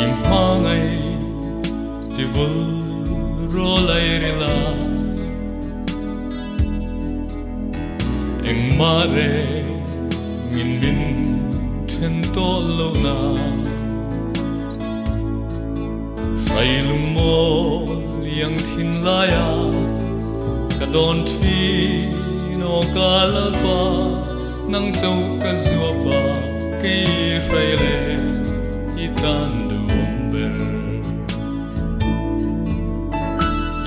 im mangai ti vul ro lai rila eng mare min bin then to lo na sai lung mo liang thin la ya ka don thi no ka la ba nang châu ka zua ba ke sai le i tan du ber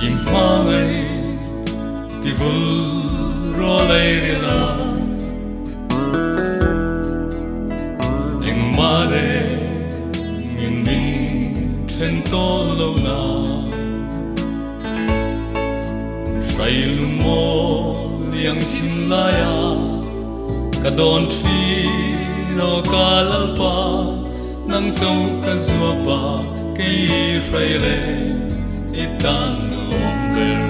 im mangai ti vul ro lai rila eng mare min bin then to lo na sai lung mo liang thin la ya ka don thi no ka la pa nang châu ka zua pa ke sai le i tan du ber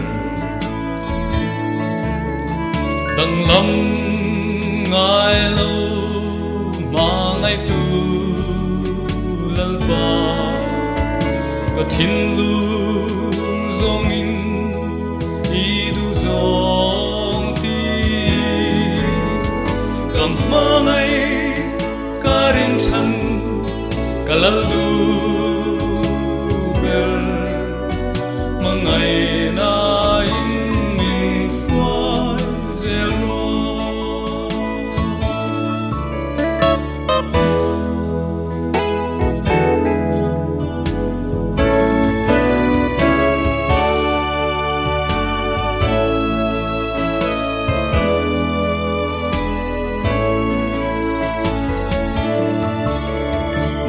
dang lam ngai lo ma ngai tu lal ba ka thin lu zong in i du zong ti kam ma ngai ka rin chan ka lal du ber ma ngai na in min phai zero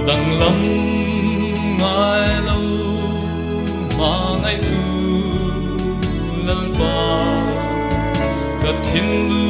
dang lam ngai lo ma ngai tu lal ba ka thin lu